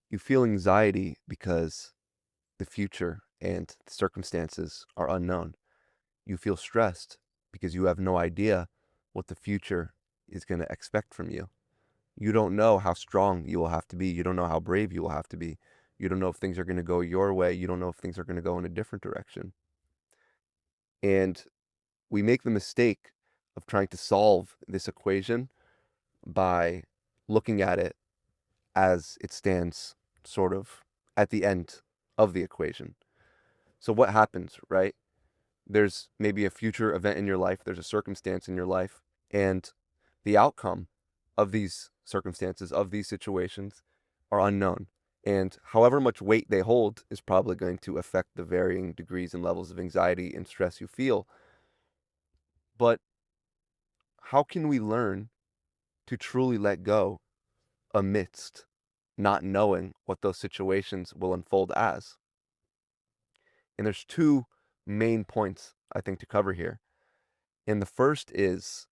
You feel anxiety because the future and the circumstances are unknown. You feel stressed because you have no idea what the future is going to expect from you. You don't know how strong you will have to be. You don't know how brave you will have to be. You don't know if things are going to go your way. You don't know if things are going to go in a different direction. And we make the mistake of trying to solve this equation by looking at it as it stands sort of at the end of the equation. So what happens, right? There's maybe a future event in your life, there's a circumstance in your life, and the outcome of these circumstances, of these situations, are unknown. And however much weight they hold is probably going to affect the varying degrees and levels of anxiety and stress you feel. But how can we learn to truly let go amidst not knowing what those situations will unfold as? And there's two main points I think to cover here. And the first is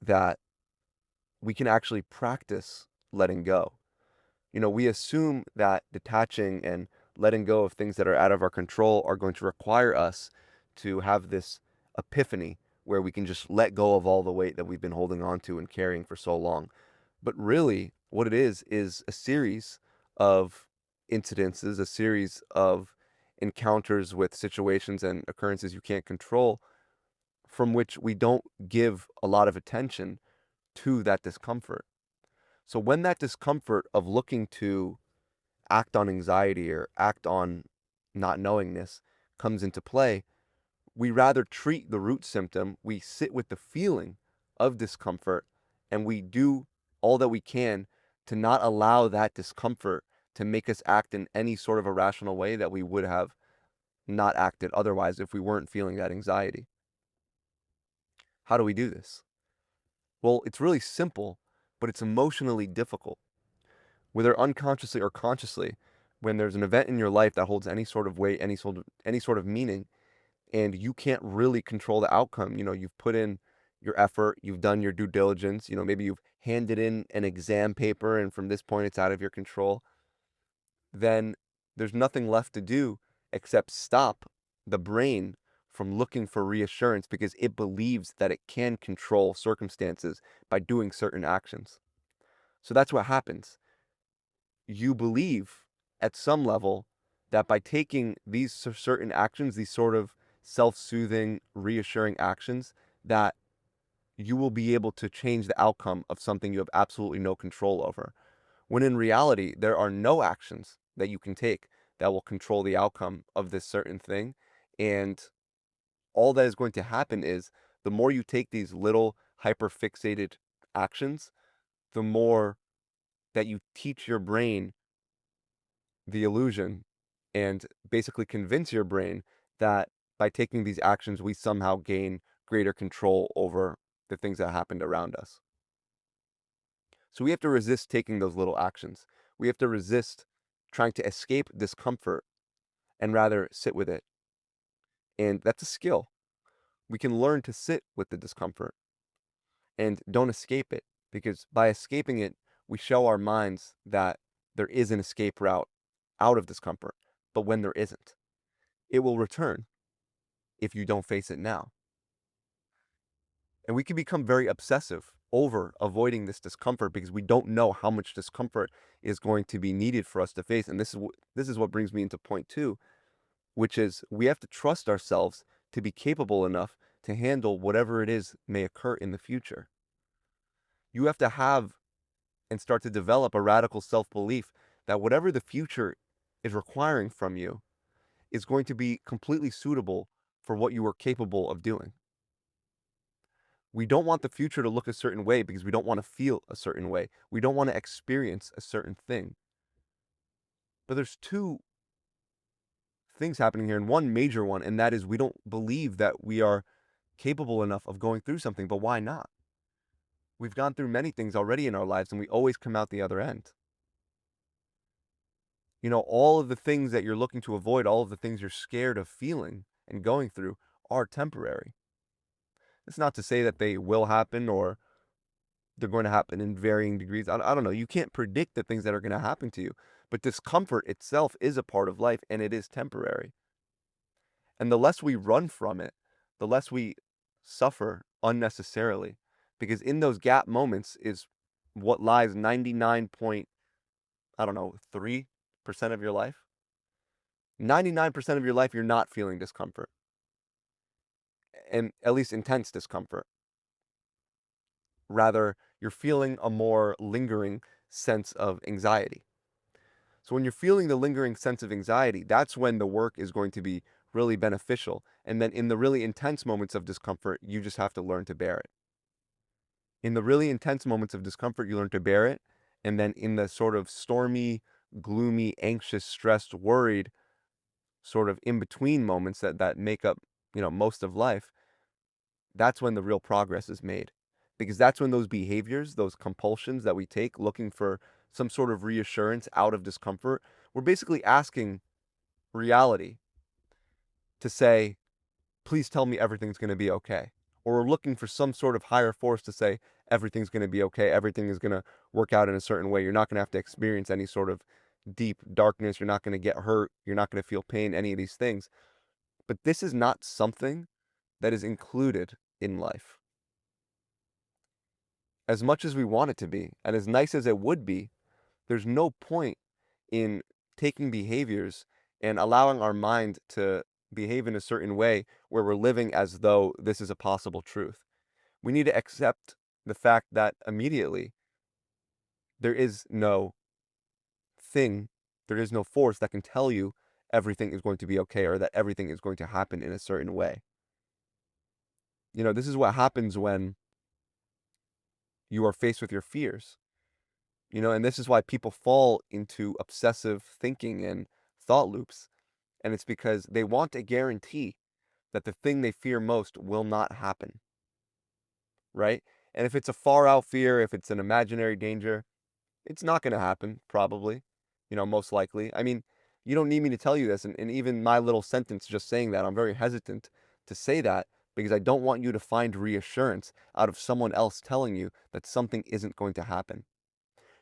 that we can actually practice letting go. We assume that detaching and letting go of things that are out of our control are going to require us to have this epiphany where we can just let go of all the weight that we've been holding on to and carrying for so long. But really, what it is a series of incidences, a series of encounters with situations and occurrences you can't control, from which we don't give a lot of attention to that discomfort. So when that discomfort of looking to act on anxiety or act on not knowingness comes into play, we rather treat the root symptom, we sit with the feeling of discomfort, and we do all that we can to not allow that discomfort to make us act in any sort of irrational way that we would have not acted otherwise if we weren't feeling that anxiety. How do we do this? Well, it's really simple, but it's emotionally difficult. Whether unconsciously or consciously, when there's an event in your life that holds any sort of weight, any sort of meaning, and you can't really control the outcome, you've put in your effort, you've done your due diligence, maybe you've handed in an exam paper and from this point it's out of your control, then there's nothing left to do except stop the brain from looking for reassurance because it believes that it can control circumstances by doing certain actions. So that's what happens. You believe at some level that by taking these certain actions, these sort of self-soothing, reassuring actions, that you will be able to change the outcome of something you have absolutely no control over. When in reality, there are no actions that you can take that will control the outcome of this certain thing. And all that is going to happen is the more you take these little hyper-fixated actions, the more that you teach your brain the illusion and basically convince your brain that by taking these actions, we somehow gain greater control over the things that happened around us. So we have to resist taking those little actions. We have to resist trying to escape discomfort and rather sit with it. And that's a skill. We can learn to sit with the discomfort and don't escape it because by escaping it, we show our minds that there is an escape route out of discomfort. But when there isn't, it will return if you don't face it now. And we can become very obsessive over avoiding this discomfort because we don't know how much discomfort is going to be needed for us to face. And this is what brings me into point two, which is we have to trust ourselves to be capable enough to handle whatever it is may occur in the future. You have to have and start to develop a radical self-belief that whatever the future is requiring from you is going to be completely suitable for what you are capable of doing. We don't want the future to look a certain way because we don't want to feel a certain way. We don't want to experience a certain thing. But there's two things happening here, and one major one, and that is we don't believe that we are capable enough of going through something. But why not? We've gone through many things already in our lives, and we always come out the other end. All of the things that you're looking to avoid, all of the things you're scared of feeling and going through are temporary. It's not to say that they will happen or they're going to happen in varying degrees. I don't know. You can't predict the things that are going to happen to you. But discomfort itself is a part of life and it is temporary. And the less we run from it, the less we suffer unnecessarily. Because in those gap moments is what lies 99 point, I don't know, 3% of your life. 99% of your life, you're not feeling discomfort, and at least intense discomfort. Rather, you're feeling a more lingering sense of anxiety. So when you're feeling the lingering sense of anxiety, that's when the work is going to be really beneficial. And then in the really intense moments of discomfort, you just have to learn to bear it. In the really intense moments of discomfort, you learn to bear it. And then in the sort of stormy, gloomy, anxious, stressed, worried, sort of in between moments that make up, most of life, that's when the real progress is made. Because that's when those behaviors, those compulsions that we take looking for some sort of reassurance out of discomfort, we're basically asking reality to say, please tell me everything's going to be okay. Or we're looking for some sort of higher force to say, everything's going to be okay. Everything is going to work out in a certain way. You're not going to have to experience any sort of deep darkness. You're not going to get hurt. You're not going to feel pain, any of these things. But this is not something that is included in life. As much as we want it to be, and as nice as it would be, there's no point in taking behaviors and allowing our mind to behave in a certain way where we're living as though this is a possible truth. We need to accept the fact that immediately there is no thing, there is no force that can tell you everything is going to be okay or that everything is going to happen in a certain way. This is what happens when you are faced with your fears. And this is why people fall into obsessive thinking and thought loops. And it's because they want a guarantee that the thing they fear most will not happen, right? And if it's a far out fear, if it's an imaginary danger, it's not going to happen, probably, most likely. I mean, you don't need me to tell you this. And even my little sentence just saying that, I'm very hesitant to say that because I don't want you to find reassurance out of someone else telling you that something isn't going to happen.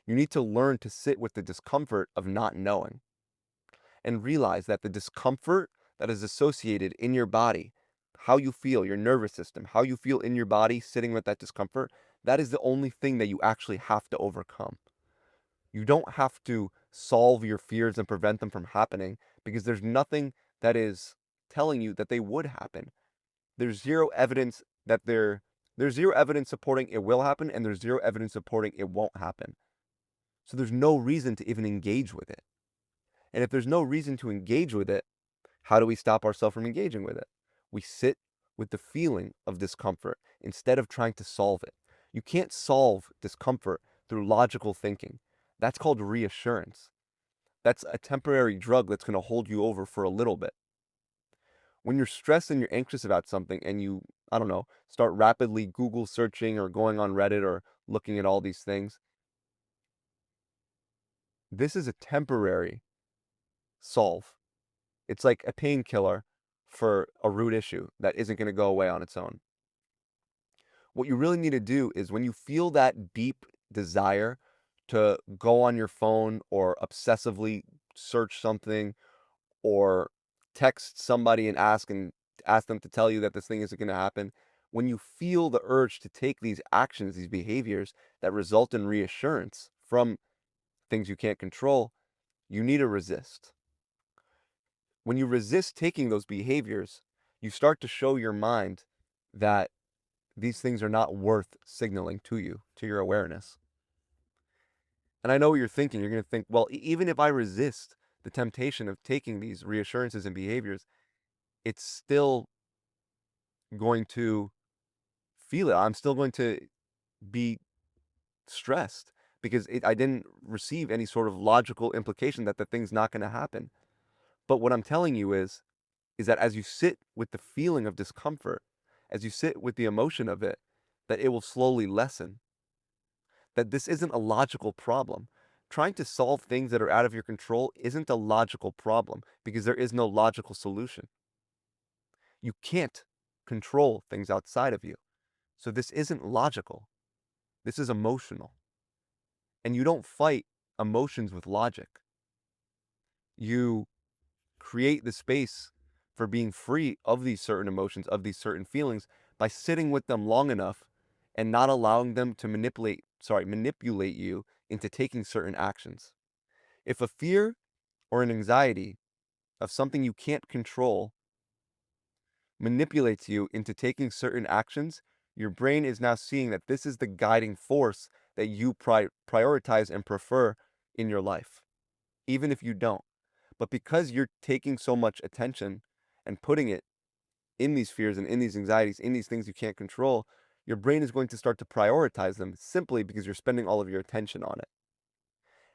You need to learn to sit with the discomfort of not knowing and realize that the discomfort that is associated in your body, how you feel, your nervous system, how you feel in your body sitting with that discomfort, that is the only thing that you actually have to overcome. You don't have to solve your fears and prevent them from happening because there's nothing that is telling you that they would happen. There's zero evidence there's zero evidence supporting it will happen and there's zero evidence supporting it won't happen. So there's no reason to even engage with it. And if there's no reason to engage with it, how do we stop ourselves from engaging with it? We sit with the feeling of discomfort instead of trying to solve it. You can't solve discomfort through logical thinking. That's called reassurance. That's a temporary drug that's going to hold you over for a little bit. When you're stressed and you're anxious about something and you, I don't know, start rapidly Google searching or going on Reddit or looking at all these things, this is a temporary solve. It's like a painkiller for a root issue that isn't going to go away on its own. What you really need to do is when you feel that deep desire to go on your phone or obsessively search something or text somebody and ask them to tell you that this thing isn't going to happen, when you feel the urge to take these actions, these behaviors that result in reassurance from things you can't control, you need to resist. When you resist taking those behaviors, you start to show your mind that these things are not worth signaling to you, to your awareness. And I know what you're thinking. You're going to think, well, even if I resist the temptation of taking these reassurances and behaviors, it's still going to feel it. I'm still going to be stressed because I didn't receive any sort of logical implication that the thing's not going to happen. But what I'm telling you is that as you sit with the feeling of discomfort, as you sit with the emotion of it, that it will slowly lessen. That this isn't a logical problem. Trying to solve things that are out of your control isn't a logical problem because there is no logical solution. You can't control things outside of you. So this isn't logical. This is emotional. And you don't fight emotions with logic. You create the space for being free of these certain emotions, of these certain feelings, by sitting with them long enough and not allowing them to manipulate you into taking certain actions. If a fear or an anxiety of something you can't control manipulates you into taking certain actions, your brain is now seeing that this is the guiding force that you prioritize and prefer in your life, even if you don't. But because you're taking so much attention and putting it in these fears and in these anxieties, in these things you can't control, your brain is going to start to prioritize them simply because you're spending all of your attention on it.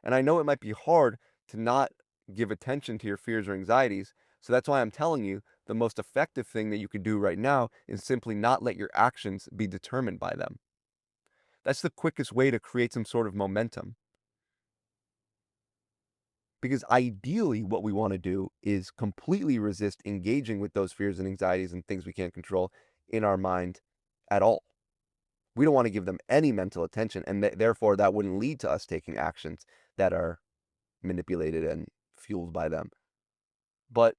And I know it might be hard to not give attention to your fears or anxieties. So that's why I'm telling you the most effective thing that you could do right now is simply not let your actions be determined by them. That's the quickest way to create some sort of momentum. Because ideally, what we want to do is completely resist engaging with those fears and anxieties and things we can't control in our mind at all. We don't want to give them any mental attention, and therefore that wouldn't lead to us taking actions that are manipulated and fueled by them. But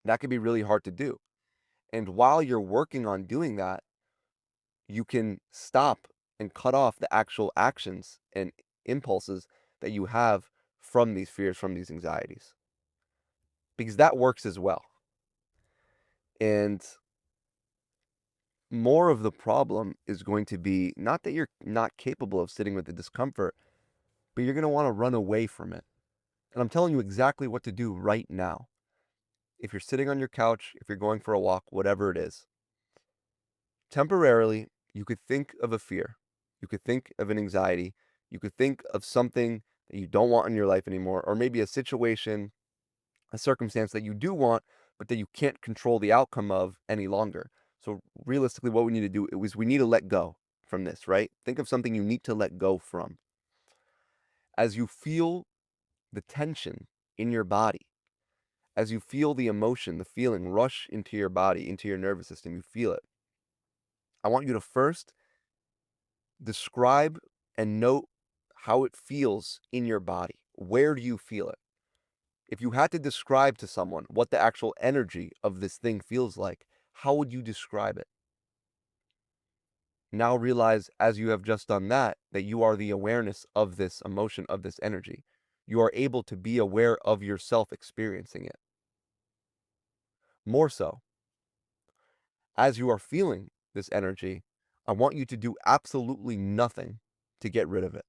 that can be really hard to do. And while you're working on doing that, you can stop and cut off the actual actions and impulses that you have from these fears, from these anxieties, because that works as well. And more of the problem is going to be not that you're not capable of sitting with the discomfort, but you're going to want to run away from it. And I'm telling you exactly what to do right now. If you're sitting on your couch, if you're going for a walk, whatever it is, temporarily, you could think of a fear. You could think of an anxiety. You could think of something that you don't want in your life anymore, or maybe a situation, a circumstance that you do want, but that you can't control the outcome of any longer. So realistically, what we need to do is we need to let go from this, right? Think of something you need to let go from. As you feel the tension in your body, as you feel the emotion, the feeling rush into your body, into your nervous system, you feel it. I want you to first describe and note how it feels in your body. Where do you feel it? If you had to describe to someone what the actual energy of this thing feels like, how would you describe it? Now realize, as you have just done that, that you are the awareness of this emotion, of this energy. You are able to be aware of yourself experiencing it. More so, as you are feeling this energy, I want you to do absolutely nothing to get rid of it.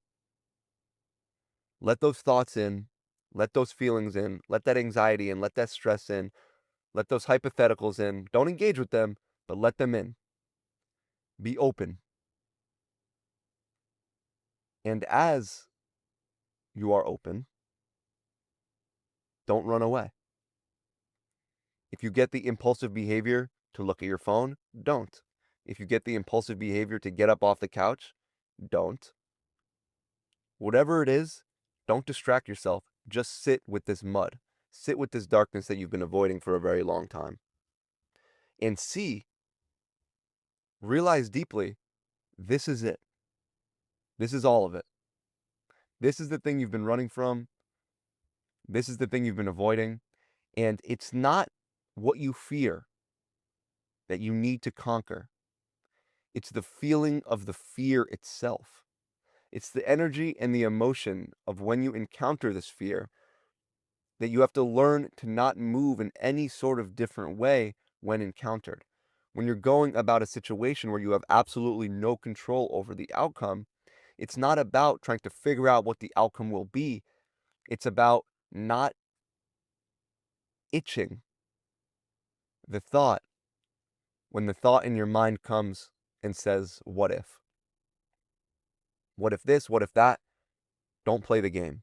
Let those thoughts in, let those feelings in, let that anxiety in, let that stress in, let those hypotheticals in. Don't engage with them, but let them in. Be open. And as you are open, don't run away. If you get the impulsive behavior to look at your phone, don't. If you get the impulsive behavior to get up off the couch, don't. Whatever it is, don't distract yourself. Just sit with this mud. Sit with this darkness that you've been avoiding for a very long time. And realize deeply, this is it. This is all of it. This is the thing you've been running from. This is the thing you've been avoiding. And it's not what you fear that you need to conquer. It's the feeling of the fear itself. It's the energy and the emotion of when you encounter this fear that you have to learn to not move in any sort of different way when encountered. When you're going about a situation where you have absolutely no control over the outcome, it's not about trying to figure out what the outcome will be. It's about not itching the thought when the thought in your mind comes and says, what if? What if this? What if that? Don't play the game.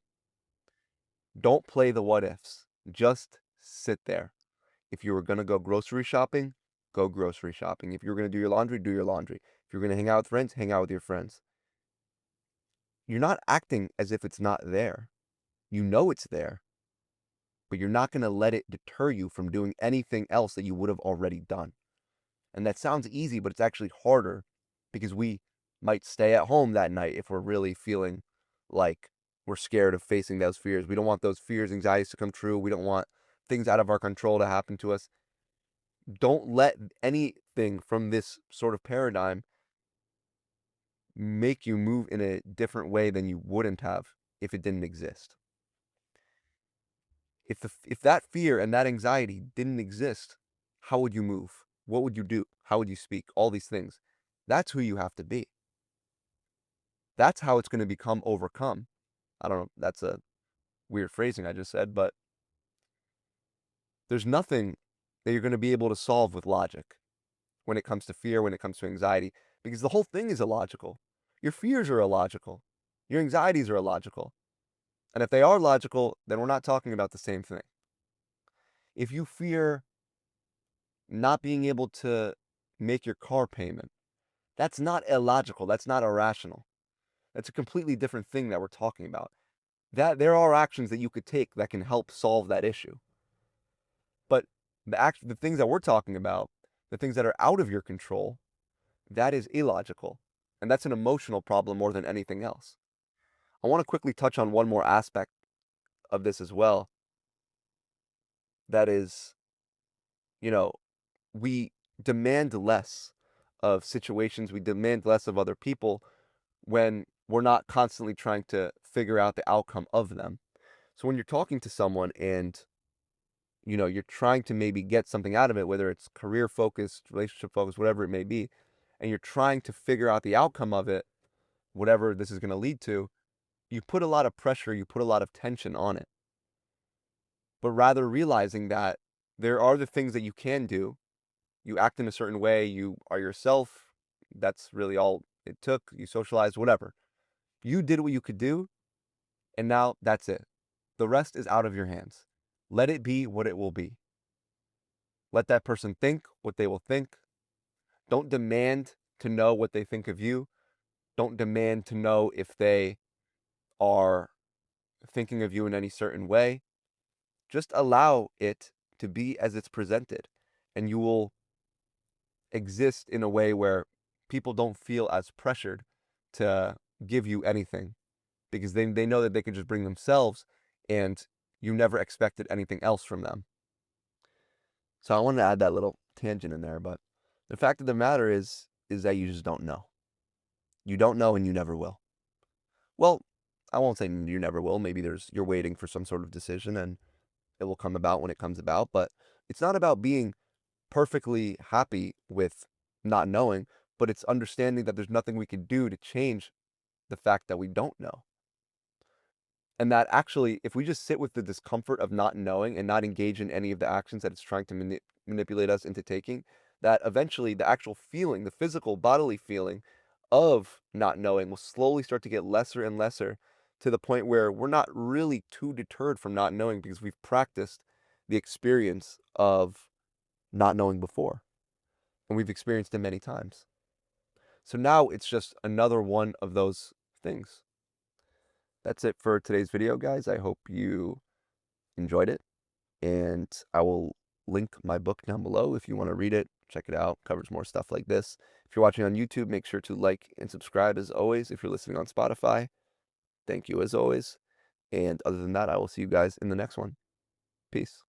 Don't play the what ifs. Just sit there. If you were going to go grocery shopping, go grocery shopping. If you're going to do your laundry, do your laundry. If you're going to hang out with friends, hang out with your friends. You're not acting as if it's not there. You know it's there, but you're not going to let it deter you from doing anything else that you would have already done. And that sounds easy, but it's actually harder because we might stay at home that night if we're really feeling like We're scared of facing those fears. We don't want those fears, anxieties to come true. We don't want things out of our control to happen to us. Don't let anything from this sort of paradigm make you move in a different way than you wouldn't have if it didn't exist. If that fear and that anxiety didn't exist, how would you move? What would you do? How would you speak? All these things. That's who you have to be. That's how it's going to become overcome. I don't know. That's a weird phrasing I just said, but there's nothing that you're going to be able to solve with logic when it comes to fear, when it comes to anxiety, because the whole thing is illogical. Your fears are illogical. Your anxieties are illogical. And if they are logical, then we're not talking about the same thing. If you fear not being able to make your car payment, that's not illogical. That's not irrational. That's a completely different thing that we're talking about. That there are actions that you could take that can help solve that issue. But the things that we're talking about, the things that are out of your control, that is illogical. And that's an emotional problem more than anything else. I want to quickly touch on one more aspect of this as well. That is, you know, we demand less of situations, we demand less of other people when we're not constantly trying to figure out the outcome of them. So when you're talking to someone and you're trying to maybe get something out of it, whether it's career focused, relationship focused, whatever it may be, and you're trying to figure out the outcome of it, whatever this is going to lead to, you put a lot of pressure, you put a lot of tension on it. But rather realizing that there are the things that you can do, you act in a certain way, you are yourself, that's really all it took, you socialized, whatever. You did what you could do, and now that's it. The rest is out of your hands. Let it be what it will be. Let that person think what they will think. Don't demand to know what they think of you. Don't demand to know if they are thinking of you in any certain way. Just allow it to be as it's presented, and you will exist in a way where people don't feel as pressured to give you anything because they know that they can just bring themselves and you never expected anything else from them. So I wanted to add that little tangent in there, but the fact of the matter is that you just don't know. You don't know and you never will. Well, I won't say you never will. Maybe you're waiting for some sort of decision and it will come about when it comes about, but it's not about being perfectly happy with not knowing, but it's understanding that there's nothing we can do to change the fact that we don't know. And that actually, if we just sit with the discomfort of not knowing and not engage in any of the actions that it's trying to manipulate us into taking, that eventually the actual feeling, the physical bodily feeling of not knowing will slowly start to get lesser and lesser to the point where we're not really too deterred from not knowing because we've practiced the experience of not knowing before. And we've experienced it many times. So now it's just another one of those things. That's it for today's video, guys. I hope you enjoyed it. And I will link my book down below if you want to read it. Check it out. It covers more stuff like this. If you're watching on YouTube, make sure to like and subscribe as always. If you're listening on Spotify, thank you as always. And other than that, I will see you guys in the next one. Peace.